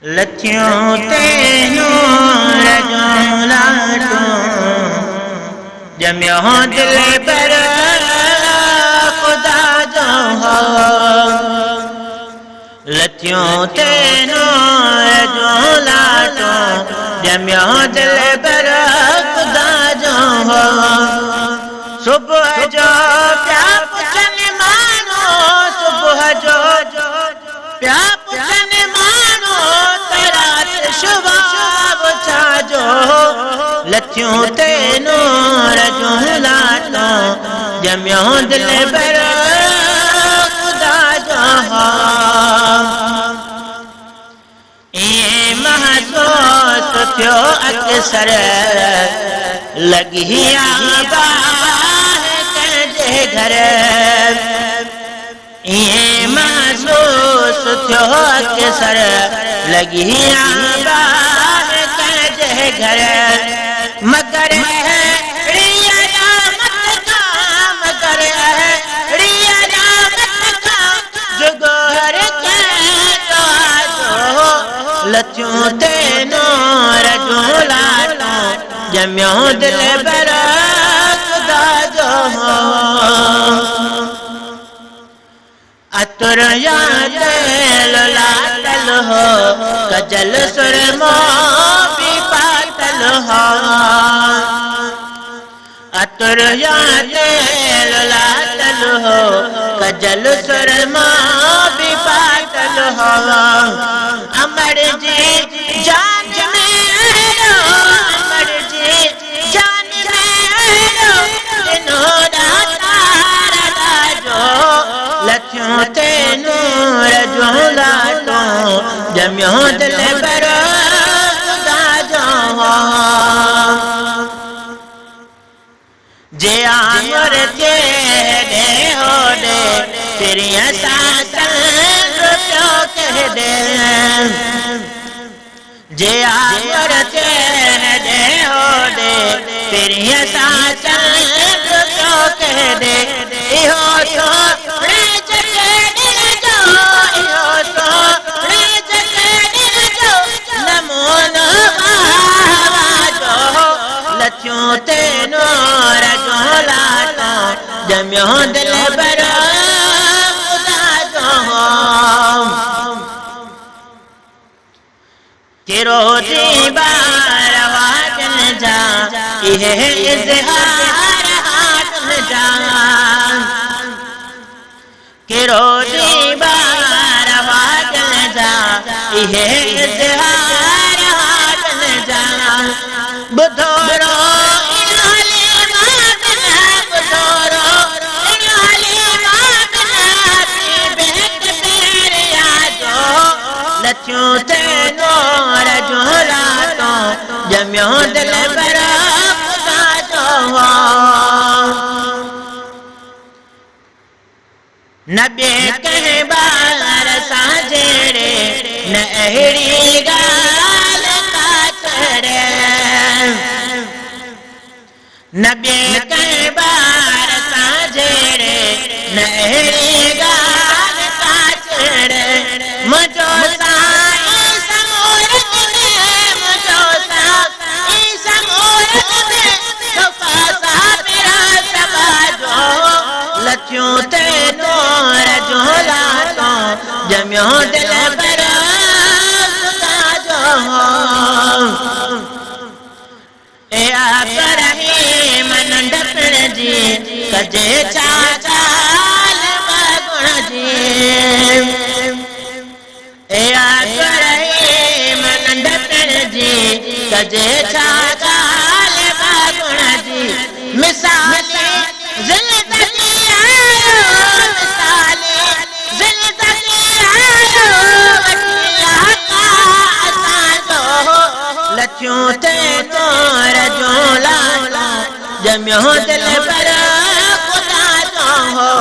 लथियों ते नूर जो लाटो जमियो दिल पर खुदा जो हो। लथियों ते नूर जो लाटो जमियो दिल पर खुदा जो हो। सुबह जो प्या पुछन मानो, सुबह जो प्या पुछन मानो, तरात शुबाब छाजो। लथियों ते नूर जो लाटो जमियो दिल पर खुदा जो हो। ये महसूस थियो अक्सर लगी आबाद कंहिंजे घर। ये महसूस थियो अक्सर लगी आबाद कंहिंजे घर। मगर लथियों ते नूर जो लाटो जमियो दिल पर खुदा जो हो। अतुर या दिल लाटल हो, कजल सुरमो भी पाटल हो। अतुर या दिल लाटल हो, कजल सुरमो भी पाटल हो। अमर जी जान में आयो, अमर जी जान में आयो, जिन्होंने तारा डाजो। लथियों ते नूर जो लाटो जमियो दिल पर खुदा जो हो। जे आंगुर ते दे हो दे तेरिया सासन रुपयो कह दे। जे आंगुर ते दे हो दे तेरिया सासन रुपयो कह दे। इहो तो रेज के दिल जो, इहो तो रेज के दिल जो नमूनो बाजो। लथियों ते नूर जो लाटो जमियो दिल पर खुदा जो हो। किरो दी बार वाजन जा इहे इज़हार हाटन जा। किरो दी बार वाजन जा इहे इज़हार हाटन जा। बुधो रो लथियों ते नूर जो लाटो जमियो दिल पर खुदा जो हो। नबी कहीं बार साजरे न अहिड़ी गाल का करे। नबी कहीं बार साजरे न अहिड़ी गाल का करे। मुझो लथियों ते नूर जो लाटो जमियो दिल पर खुदा जो हो। ए रहीम नंढपण जी कजे छा चाल गुण जी। ए रहीम नंढपण जी कजे छा चाल गुण जी। मिसाल ज़िंदगी आयो, मिसाल ज़िंदगी आयो, वठिया का असांजो। लथियों ते नूर जो लाटो जमियो दिल पर खुदा जो हो।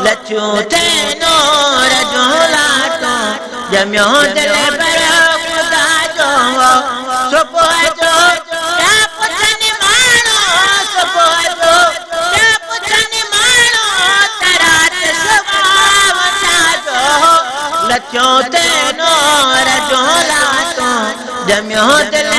लथियों ते नूर जो लाटो जमियो दिल पर खुदा जो हो। सुबह जो क्या पुछन मानो, सुबह जो क्या पुछन मानो, तरात शुबाब छाजो। लथियों ते नूर जो लाटो जमियो दिल